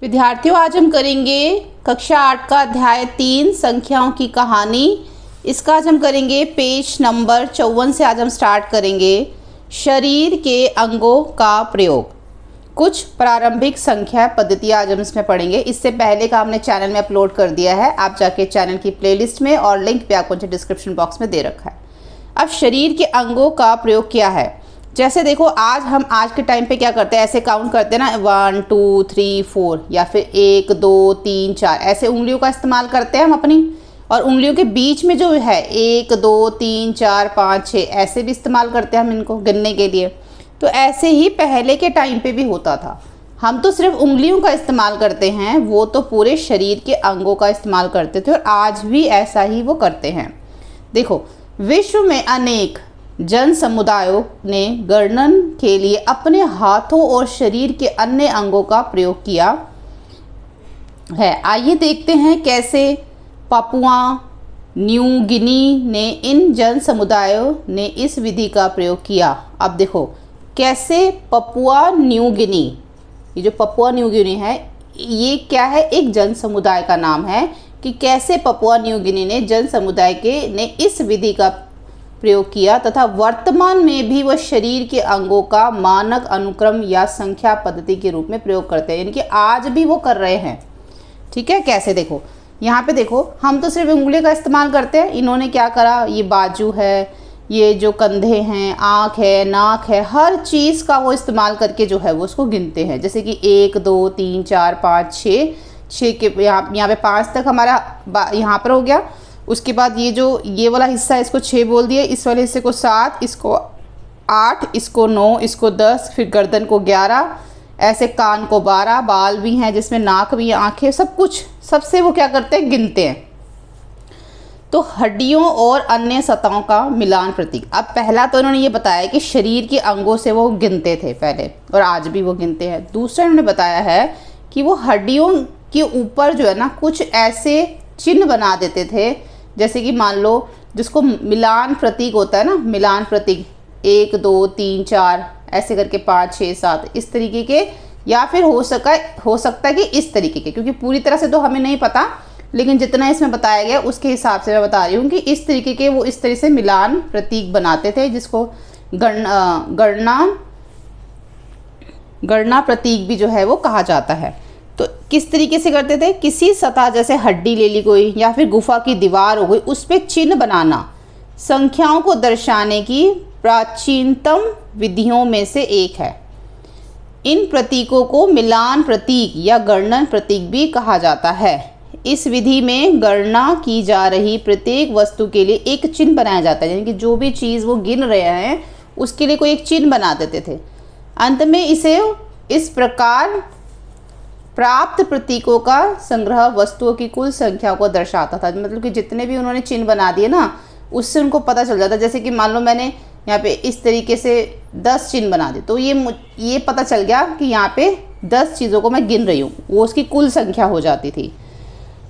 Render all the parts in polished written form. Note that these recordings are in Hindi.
विद्यार्थियों, आज हम करेंगे कक्षा 8 का अध्याय 3 संख्याओं की कहानी। इसका आज हम करेंगे पेज नंबर 54 से। आज हम स्टार्ट करेंगे शरीर के अंगों का प्रयोग। कुछ प्रारंभिक संख्या पद्धतियाँ आज हम इसमें पढ़ेंगे। इससे पहले का हमने चैनल में अपलोड कर दिया है, आप जाके चैनल की प्लेलिस्ट में, और लिंक भी आपको डिस्क्रिप्शन बॉक्स में दे रखा है। अब शरीर के अंगों का प्रयोग क्या है, जैसे देखो आज के टाइम पे क्या करते हैं, ऐसे काउंट करते हैं ना, 1 2 3 4, या फिर 1 2 3 4, ऐसे उंगलियों का इस्तेमाल करते हैं हम अपनी। और उंगलियों के बीच में जो है 1 2 3 4 5 6, ऐसे भी इस्तेमाल करते हैं हम इनको गिनने के लिए। तो ऐसे ही पहले के टाइम पे भी होता था। हम तो सिर्फ उंगलियों का इस्तेमाल करते हैं, वो तो पूरे शरीर के अंगों का इस्तेमाल करते थे, और आज भी ऐसा ही वो करते हैं। देखो, विश्व में अनेक जन समुदायों ने गणन के लिए अपने हाथों और शरीर के अन्य अंगों का प्रयोग किया है। आइए देखते हैं कैसे पापुआ न्यू गिनी ने इन जन समुदायों ने इस विधि का प्रयोग किया। अब देखो कैसे पपुआ न्यू गिनी, ये जो पपुआ न्यू गिनी है, ये क्या है, एक जन समुदाय का नाम है, कि कैसे पपुआ न्यू गिनी ने जन समुदाय ने इस विधि का प्रयोग किया, तथा वर्तमान में भी वह शरीर के अंगों का मानक अनुक्रम या संख्या पद्धति के रूप में प्रयोग करते हैं, यानी कि आज भी वो कर रहे हैं। ठीक है, कैसे देखो, यहाँ पे देखो, हम तो सिर्फ उंगली का इस्तेमाल करते हैं, इन्होंने क्या करा, ये बाजू है, ये जो कंधे हैं, आँख है, नाक है, हर चीज़ का वो इस्तेमाल करके जो है वो उसको गिनते हैं। जैसे कि 1 2 3 4 5 6 के यहाँ पे 5 तक हमारा यहाँ पर हो गया। उसके बाद ये वाला हिस्सा है, इसको 6 बोल दिए, इस वाले हिस्से को 7, इसको 8, इसको 9, इसको 10, फिर गर्दन को 11, ऐसे कान को 12, बाल भी हैं जिसमें नाक भी, आँखें, सब कुछ, सबसे वो क्या करते हैं, गिनते हैं। तो हड्डियों और अन्य सतहों का मिलान प्रतीक। अब पहला तो इन्होंने ये बताया कि शरीर के अंगों से वो गिनते थे पहले, और आज भी वो गिनते हैं। दूसरा इन्होंने बताया है कि वो हड्डियों के ऊपर जो है ना, कुछ ऐसे चिन्ह बना देते थे, जैसे कि मान लो जिसको मिलान प्रतीक होता है ना, मिलान प्रतीक 1 2 3 4, ऐसे करके 5 6 7, इस तरीके के, या फिर हो सकता है कि इस तरीके के, क्योंकि पूरी तरह से तो हमें नहीं पता, लेकिन जितना इसमें बताया गया उसके हिसाब से मैं बता रही हूँ कि इस तरीके के वो इस तरह से मिलान प्रतीक बनाते थे, जिसको गणना प्रतीक भी जो है वो कहा जाता है। तो किस तरीके से करते थे, किसी सतह जैसे हड्डी ले ली कोई, या फिर गुफा की दीवार हो गई, उस पर चिन्ह बनाना संख्याओं को दर्शाने की प्राचीनतम विधियों में से एक है। इन प्रतीकों को मिलान प्रतीक या गणन प्रतीक भी कहा जाता है। इस विधि में गणना की जा रही प्रत्येक वस्तु के लिए एक चिन्ह बनाया जाता है, यानी कि जो भी चीज़ वो गिन रहे हैं उसके लिए कोई एक चिन्ह बना देते थे। अंत में इसे इस प्रकार प्राप्त प्रतीकों का संग्रह वस्तुओं की कुल संख्या को दर्शाता था। मतलब कि जितने भी उन्होंने चिन्ह बना दिए ना, उससे उनको पता चल जाता। जैसे कि मान लो मैंने यहाँ पे इस तरीके से 10 चिन्ह बना दिए, तो ये पता चल गया कि यहाँ पे 10 चीज़ों को मैं गिन रही हूँ, वो उसकी कुल संख्या हो जाती थी।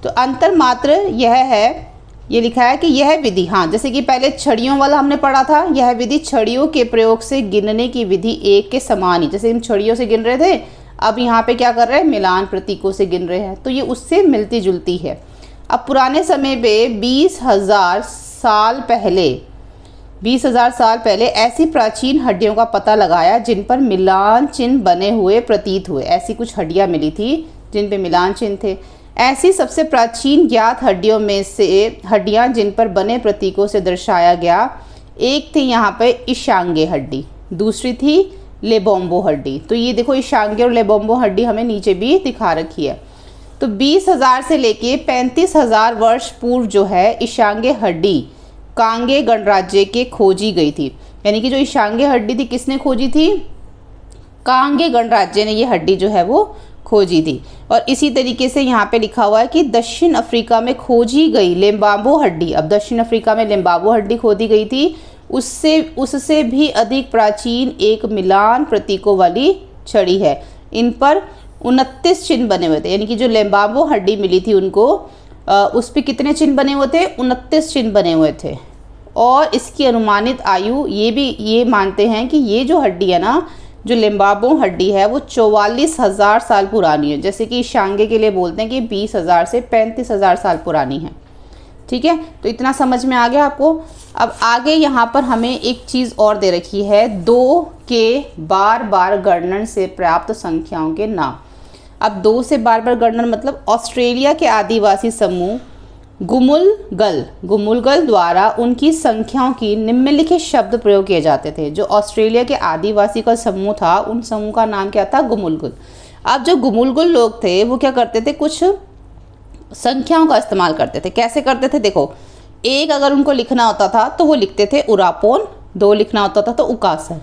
तो अंतर मात्र यह है, ये लिखा है कि यह विधि, हाँ, जैसे कि पहले छड़ियों वाला हमने पढ़ा था, यह विधि छड़ियों के प्रयोग से गिनने की विधि एक के समान ही, जैसे हम छड़ियों से गिन रहे थे, अब यहाँ पे क्या कर रहे हैं, मिलान प्रतीकों से गिन रहे हैं, तो ये उससे मिलती जुलती है। अब पुराने समय में 20,000 साल पहले ऐसी प्राचीन हड्डियों का पता लगाया जिन पर मिलान चिन्ह बने हुए प्रतीत हुए। ऐसी कुछ हड्डियाँ मिली थी जिन पे मिलान चिन्ह थे। ऐसी सबसे प्राचीन ज्ञात हड्डियों में से हड्डियाँ जिन पर बने प्रतीकों से दर्शाया गया, एक थी यहाँ पे ईशांगीय हड्डी, दूसरी थी लेबोम्बो हड्डी। तो ये देखो, ईशांगीय और लेबोम्बो हड्डी हमें नीचे भी दिखा रखी है। तो 20,000 से लेके 35,000 वर्ष पूर्व जो है ईशांगीय हड्डी कांगे गणराज्य के खोजी गई थी। यानी कि जो ईशांगीय हड्डी थी, किसने खोजी थी, कांगे गणराज्य ने ये हड्डी जो है वो खोजी थी। और इसी तरीके से यहाँ पे लिखा हुआ है कि दक्षिण अफ्रीका में खोजी गई लिम्बाम्बो हड्डी, अब दक्षिण अफ्रीका में लिम्बाम्बो हड्डी खोदी गई थी, उससे भी अधिक प्राचीन एक मिलान प्रतीकों वाली छड़ी है। इन पर 29 चिन्ह बने हुए थे, यानी कि जो लिम्बाम्बो हड्डी मिली थी उनको, उस पर कितने चिन्ह बने हुए थे, 29 चिन्ह बने हुए थे। और इसकी अनुमानित आयु ये मानते हैं कि ये जो हड्डी है ना, जो लिम्बाबो हड्डी है वो 44,000 साल पुरानी है, जैसे कि शांगे के लिए बोलते हैं कि 20,000 से 35,000 साल पुरानी है। ठीक है, तो इतना समझ में आ गया आपको। अब आगे यहाँ पर हमें एक चीज़ और दे रखी है, 2 के बार बार गणन से प्राप्त संख्याओं के नाम। अब 2 से बार बार गणन मतलब ऑस्ट्रेलिया के आदिवासी समूह गुमुलगल द्वारा उनकी संख्याओं की निम्नलिखित शब्द प्रयोग किए जाते थे। जो ऑस्ट्रेलिया के आदिवासी का समूह था, उन समूह का नाम क्या था? गुमुलगुल। अब जो गुमुलगुल लोग थे वो क्या करते थे, कुछ संख्याओं का इस्तेमाल करते थे। कैसे करते थे? देखो, 1 अगर उनको लिखना होता था तो वो लिखते थे उरापोन, 2 लिखना होता था तो उकासर।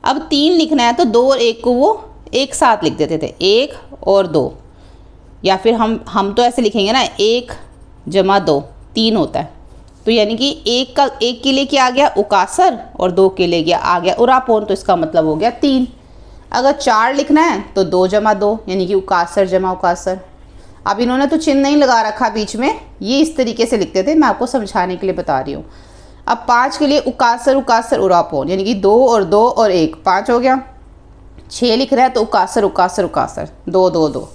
अब 3 लिखना है तो 2 और 1 को वो एक साथ लिख देते थे, 1 और 2। या फिर हम तो ऐसे लिखेंगे ना, 1 जमा 2 3 होता है। तो यानी कि 1 के लिए क्या आ गया? उकासर, और 2 के लिए आ गया उरापोन, तो इसका मतलब हो गया 3। अगर 4 लिखना है तो 2 जमा 2 यानी कि उकासर जमा उकासर। अब इन्होंने तो चिन्ह नहीं लगा रखा बीच में, ये इस तरीके से लिखते थे, मैं आपको समझाने के लिए बता रही हूँ। अब 5 के लिए उकासर उकासर उरापोन, यानी कि 2 और 2 और 1 5 हो गया। 6 लिख रहा है तो उकासर उकासर उकासर 2 2 2।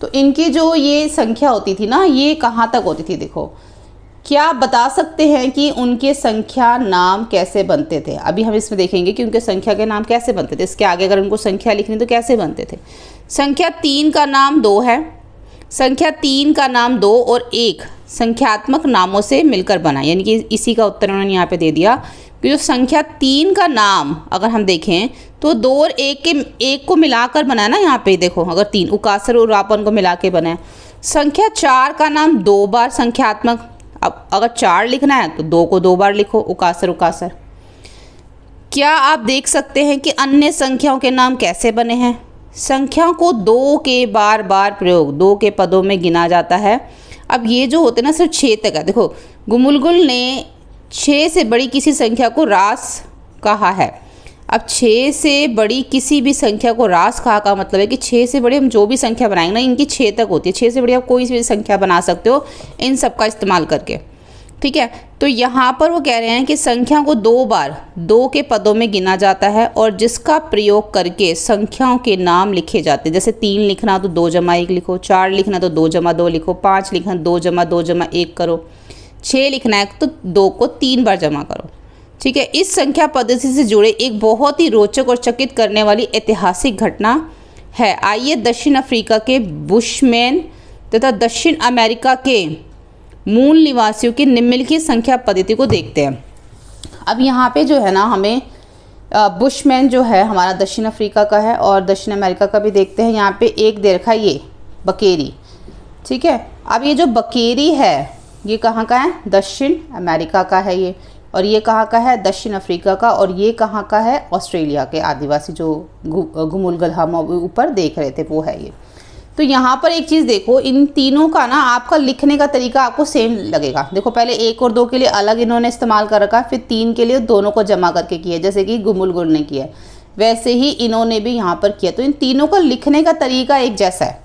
तो इनकी जो ये संख्या होती थी ना, ये कहाँ तक होती थी? देखो, क्या आप बता सकते हैं कि उनके संख्या नाम कैसे बनते थे? अभी हम इसमें देखेंगे कि उनके संख्या के नाम कैसे बनते थे। इसके आगे अगर उनको संख्या लिखनी तो कैसे बनते थे? संख्या 3 का नाम 2 है, संख्या 3 का नाम 2 और 1 संख्यात्मक नामों से मिलकर बना, यानी कि इसी का उत्तर उन्होंने यहाँ पे दे दिया कि जो संख्या 3 का नाम अगर हम देखें तो 2 और 1 को मिलाकर बना ना। यहाँ पे देखो, अगर 3 उकासर और उरापन को मिला के बना है। संख्या 4 का नाम 2 बार संख्यात्मक, अब अगर 4 लिखना है तो 2 को 2 बार लिखो, उकासर उकासर। क्या आप देख सकते हैं कि अन्य संख्याओं के नाम कैसे बने हैं? संख्याओं को 2 के बार बार प्रयोग 2 के पदों में गिना जाता है। अब ये जो होते हैं ना, सिर्फ 6 तक है। देखो, गुमुलगुल ने 6 से बड़ी किसी संख्या को रास कहा है। अब 6 से बड़ी किसी भी संख्या को रास कहा का मतलब है कि 6 से बड़ी हम जो भी संख्या बनाएंगे ना, इनकी 6 तक होती है। 6 से बड़ी आप कोई भी संख्या बना सकते हो इन सब का इस्तेमाल करके। ठीक है, तो यहाँ पर वो कह रहे हैं कि संख्या को 2 बार 2 के पदों में गिना जाता है और जिसका प्रयोग करके संख्याओं के नाम लिखे जाते हैं। जैसे 3 लिखना तो 2 जमा 1 लिखो, 4 लिखना तो 2 जमा 2 लिखो, 5 लिखना 2 जमा 2 जमा 1 करो, 6 लिखना है तो 2 को 3 बार जमा करो। ठीक है, इस संख्या पद्धति से जुड़े एक बहुत ही रोचक और चकित करने वाली ऐतिहासिक घटना है। आइए दक्षिण अफ्रीका के बुशमैन तथा दक्षिण अमेरिका के मूल निवासियों की निम्नलिखित संख्या पद्धति को देखते हैं। अब यहाँ पे जो है ना, हमें बुशमैन जो है हमारा दक्षिण अफ्रीका का है और दक्षिण अमेरिका का भी देखते हैं। यहाँ पे एक दे रखा है ये बकेरी। ठीक है, अब ये जो बकेरी है ये कहाँ का है? दक्षिण अमेरिका का है ये। और ये कहाँ का है? दक्षिण अफ्रीका का। और ये कहाँ का है? ऑस्ट्रेलिया के आदिवासी जो गुमुलगल हम ऊपर देख रहे थे वो है ये। तो यहाँ पर एक चीज़ देखो, इन तीनों का ना आपका लिखने का तरीका आपको सेम लगेगा। देखो, पहले 1 और 2 के लिए अलग इन्होंने इस्तेमाल कर रखा, फिर 3 के लिए दोनों को जमा करके किया, जैसे कि गुमुलगुल ने किया, वैसे ही इन्होंने भी यहाँ पर किया। तो इन तीनों का लिखने का तरीका एक जैसा है।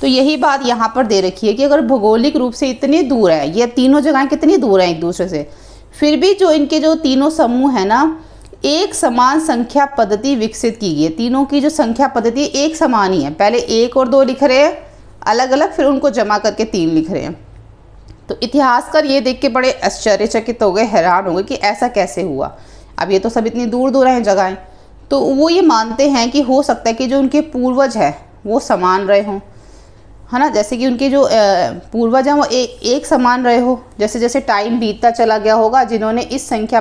तो यही बात यहाँ पर दे रखी है कि अगर भौगोलिक रूप से इतनी दूर है, ये तीनों जगहें कितनी दूर हैं एक दूसरे से, फिर भी जो इनके जो तीनों समूह है ना, एक समान संख्या पद्धति विकसित की गई है। तीनों की जो संख्या पद्धति एक समान ही है। पहले 1 और 2 लिख रहे हैं अलग अलग, फिर उनको जमा करके 3 लिख रहे हैं। तो इतिहासकार ये देख के बड़े आश्चर्यचकित हो गए, हैरान हो गए कि ऐसा कैसे हुआ। अब ये तो सब इतनी दूर दूर हैं जगहें, तो वो ये मानते हैं कि हो सकता है कि जो उनके पूर्वज हैं वो समान रहे हों, है ना। जैसे कि उनके जो पूर्वज हैं वो एक समान रहे हो। जैसे जैसे टाइम बीतता चला गया होगा, जिन्होंने इस संख्या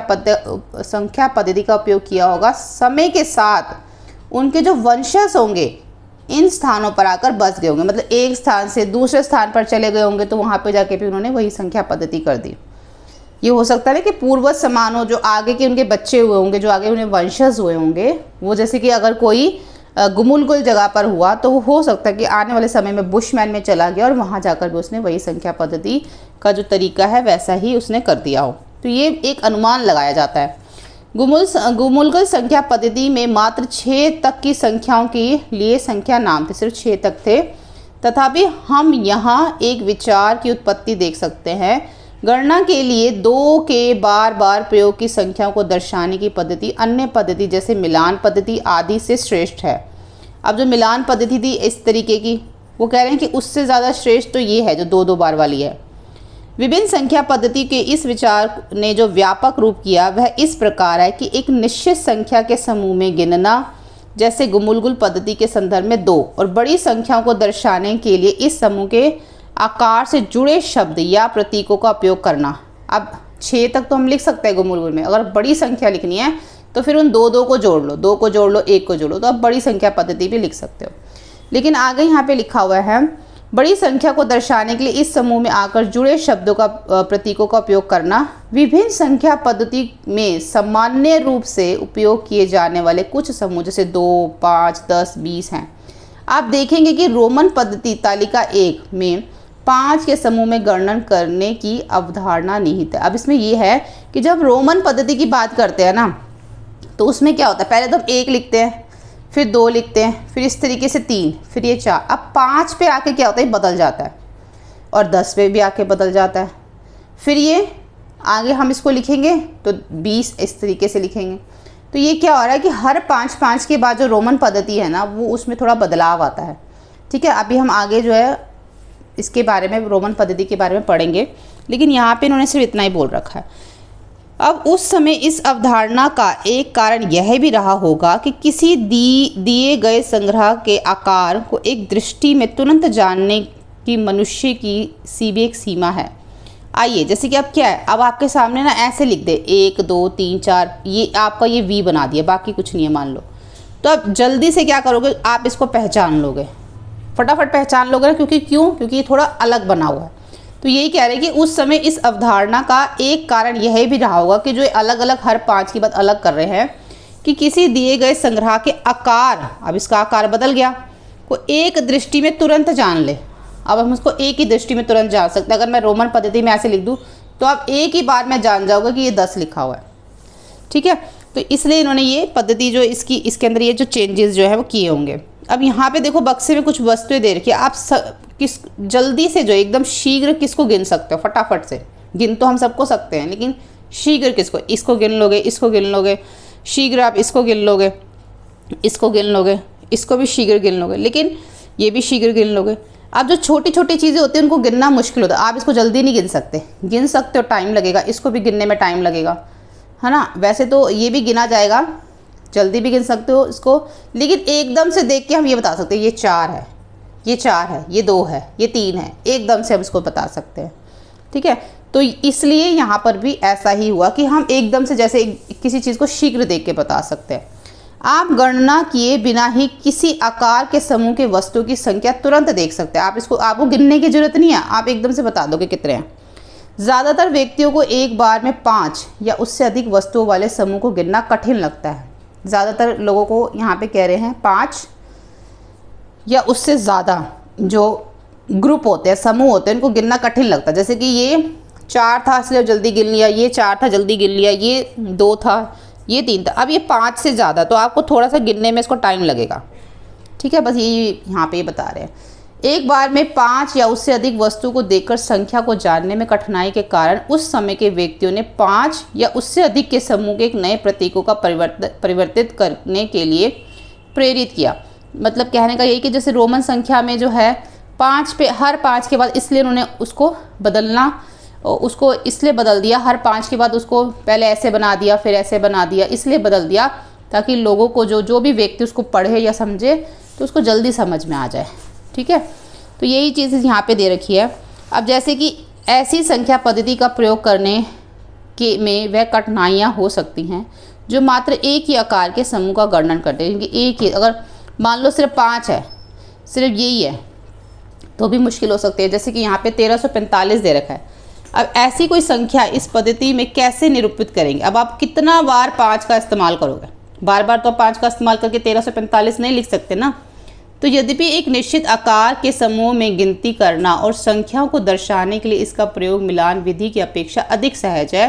पद्धति का उपयोग किया होगा, समय के साथ उनके जो वंशज होंगे इन स्थानों पर आकर बस गए होंगे। मतलब एक स्थान से दूसरे स्थान पर चले गए होंगे, तो वहाँ पे जाके भी उन्होंने वही संख्या पद्धति कर दी। ये हो सकता है कि पूर्वज समान हो, जो आगे के उनके बच्चे हुए होंगे, जो आगे उन्हें वंशज हुए होंगे, वो जैसे कि अगर कोई गुमुलगुल जगह पर हुआ तो वो हो सकता है कि आने वाले समय में बुशमैन में चला गया और वहाँ जाकर भी उसने वही संख्या पद्धति का जो तरीका है वैसा ही उसने कर दिया हो। तो ये एक अनुमान लगाया जाता है। गुमुलगुल संख्या पद्धति में मात्र 6 तक की संख्याओं के लिए संख्या नाम थे, सिर्फ 6 तक थे। तथापि हम यहाँ एक विचार की उत्पत्ति देख सकते हैं गणना के लिए 2 के बार बार प्रयोग की संख्याओं को दर्शाने की पद्धति अन्य पद्धति जैसे मिलान पद्धति आदि से श्रेष्ठ है। अब जो मिलान पद्धति थी इस तरीके की, वो कह रहे हैं कि उससे ज़्यादा श्रेष्ठ तो ये है जो 2-2 बार वाली है। विभिन्न संख्या पद्धति के इस विचार ने जो व्यापक रूप किया वह इस प्रकार है कि एक निश्चित संख्या के समूह में गिनना, जैसे गुमुलगुल पद्धति के संदर्भ में 2, और बड़ी संख्याओं को दर्शाने के लिए इस समूह के आकार से जुड़े शब्द या प्रतीकों का उपयोग करना। अब 6 तक तो हम लिख सकते हैं गुमुलगुल में, अगर बड़ी संख्या लिखनी है तो फिर उन 2-2 को जोड़ लो, 2 को जोड़ लो, 1 को जोड़ लो, तो आप बड़ी संख्या पद्धति भी लिख सकते हो। लेकिन आगे यहाँ पे लिखा हुआ है बड़ी संख्या को दर्शाने के लिए इस समूह में आकर जुड़े शब्दों का प्रतीकों का उपयोग करना। विभिन्न संख्या पद्धति में सामान्य रूप से उपयोग किए जाने वाले कुछ समूह जैसे 2, 5, 10, 20 हैं। आप देखेंगे कि रोमन पद्धति तालिका 1 में 5 के समूह में गणना करने की अवधारणा निहित है। अब इसमें यह है कि जब रोमन पद्धति की बात करते हैं ना, तो उसमें क्या होता है, पहले तो हम 1 लिखते हैं, फिर 2 लिखते हैं, फिर इस तरीके से 3, फिर ये 4। अब 5 पे आके क्या होता है, बदल जाता है, और 10 पे भी आके बदल जाता है। फिर ये आगे हम इसको लिखेंगे तो 20 इस तरीके से लिखेंगे। तो ये क्या हो रहा है कि हर 5-5 के बाद जो रोमन पद्धति है ना, वो उसमें थोड़ा बदलाव आता है। ठीक है, अभी हम आगे जो है इसके बारे में, रोमन पद्धति के बारे में पढ़ेंगे, लेकिन यहाँ पे इन्होंने सिर्फ इतना ही बोल रखा है। अब उस समय इस अवधारणा का एक कारण यह भी रहा होगा कि किसी दिए गए संग्रह के आकार को एक दृष्टि में तुरंत जानने की मनुष्य की सी भी एक सीमा है। आइए, जैसे कि अब क्या है, अब आपके सामने ना ऐसे लिख दे 1, 2, 3, 4, ये आपका ये वी बना दिया, बाकी कुछ नहीं है मान लो। तो अब जल्दी से क्या करोगे, आप इसको पहचान लोगे, फटाफट पहचान लोगे ना, क्योंकि ये थोड़ा अलग बना हुआ है। तो यही कह रहे हैं कि उस समय इस अवधारणा का एक कारण यह भी रहा होगा कि जो अलग अलग हर 5 की बात अलग कर रहे हैं कि किसी दिए गए संग्रह के आकार, अब इसका आकार बदल गया, को एक दृष्टि में तुरंत जान ले। अब हम उसको एक ही दृष्टि में तुरंत जान सकते हैं। अगर मैं रोमन पद्धति में ऐसे लिख दूँ तो आप एक ही बार में जान जाओगे कि ये 10 लिखा हुआ है। ठीक है, तो इसलिए इन्होंने ये पद्धति जो इसके अंदर ये जो चेंजेस जो है वो किए होंगे। अब यहाँ पे देखो बक्से में कुछ वस्तुएं दे रखी है, आप किस जल्दी से जो एकदम शीघ्र किसको गिन सकते हो, फटाफट से गिन तो हम सबको सकते हैं, लेकिन शीघ्र किसको, इसको गिन लोगे, इसको गिन लोगे, शीघ्र आप इसको गिन लोगे, इसको गिन लोगे, इसको भी शीघ्र गिन लोगे, लेकिन ये भी शीघ्र गिन लोगे। अब जो छोटी छोटी चीज़ें होती हैं उनको गिनना मुश्किल होता है, आप इसको जल्दी नहीं गिन सकते, गिन सकते हो टाइम लगेगा, इसको भी गिनने में टाइम लगेगा, है ना। वैसे तो ये भी गिना जाएगा, जल्दी भी गिन सकते हो इसको, लेकिन एकदम से देख के हम ये बता सकते हैं ये 4 है, ये 4 है, ये 2 है, ये 3 है, एकदम से हम इसको बता सकते हैं। ठीक है, तो इसलिए यहाँ पर भी ऐसा ही हुआ कि हम एकदम से जैसे किसी चीज़ को शीघ्र देख के बता सकते हैं। आप गणना किए बिना ही किसी आकार के समूह के वस्तु की संख्या तुरंत देख सकते हैं। आपको गिनने की जरूरत नहीं है, आप एकदम से बता दोगे कितने हैं। ज़्यादातर व्यक्तियों को एक बार में 5 या उससे अधिक वस्तुओं वाले समूह को गिनना कठिन लगता है। ज़्यादातर लोगों को यहाँ पे कह रहे हैं 5 या उससे ज़्यादा जो ग्रुप होते हैं, समूह होते हैं, इनको गिनना कठिन लगता है। जैसे कि ये 4 था इसलिए जल्दी गिन लिया, ये 4 था जल्दी गिन लिया, ये 2 था, ये 3 था, अब ये 5 से ज़्यादा, तो आपको थोड़ा सा गिनने में इसको टाइम लगेगा। ठीक है, बस ये यहाँ पे बता रहे हैं। एक बार में 5 या उससे अधिक वस्तु को देखकर संख्या को जानने में कठिनाई के कारण उस समय के व्यक्तियों ने 5 या उससे अधिक के समूह के एक नए प्रतीकों का परिवर्तित करने के लिए प्रेरित किया। मतलब कहने का यही कि जैसे रोमन संख्या में जो है 5 पे, हर 5 के बाद, इसलिए उन्होंने उसको इसलिए बदल दिया, हर 5 के बाद उसको पहले ऐसे बना दिया, फिर ऐसे बना दिया, इसलिए बदल दिया ताकि लोगों को जो भी व्यक्ति उसको पढ़े या समझे तो उसको जल्दी समझ में आ जाए। ठीक है, तो यही चीज़ यहाँ पे दे रखी है। अब जैसे कि ऐसी संख्या पद्धति का प्रयोग करने के में वह कठिनाइयाँ हो सकती हैं जो मात्र एक ही आकार के समूह का गणन करते हैं। क्योंकि एक ही, अगर मान लो सिर्फ 5 है, सिर्फ यही है, तो भी मुश्किल हो सकती है। जैसे कि यहाँ पे 1345 दे रखा है। अब ऐसी कोई संख्या इस पद्धति में कैसे निरूपित करेंगे। अब आप कितना बार 5 का इस्तेमाल करोगे, बार बार तो 5 का इस्तेमाल करके 1345 नहीं लिख सकते ना। तो यद्यपि एक निश्चित आकार के समूह में गिनती करना और संख्याओं को दर्शाने के लिए इसका प्रयोग मिलान विधि की अपेक्षा अधिक सहज है,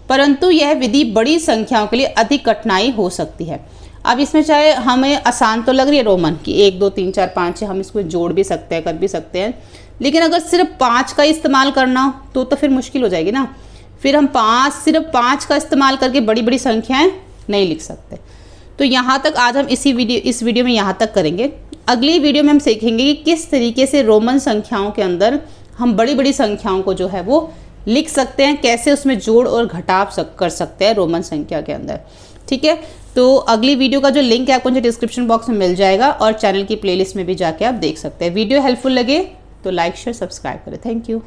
परंतु यह विधि बड़ी संख्याओं के लिए अधिक कठिनाई हो सकती है। अब इसमें चाहे हमें आसान तो लग रही है रोमन की 1 2 3 4 5 6, हम इसको जोड़ भी सकते हैं, कर भी सकते हैं, लेकिन अगर सिर्फ 5 का इस्तेमाल करना हो तो फिर मुश्किल हो जाएगी ना। फिर हम सिर्फ 5 का इस्तेमाल करके बड़ी बड़ी संख्याएं नहीं लिख सकते। तो यहाँ तक आज हम इस वीडियो में यहाँ तक करेंगे। अगली वीडियो में हम सीखेंगे कि किस तरीके से रोमन संख्याओं के अंदर हम बड़ी बड़ी संख्याओं को जो है वो लिख सकते हैं, कैसे उसमें जोड़ और घटाव कर सकते हैं रोमन संख्या के अंदर। ठीक है, तो अगली वीडियो का जो लिंक है आपको नीचे डिस्क्रिप्शन बॉक्स में मिल जाएगा और चैनल की प्लेलिस्ट में भी जाके आप देख सकते हैं। वीडियो हेल्पफुल लगे तो लाइक शेयर सब्सक्राइब करें। Thank you.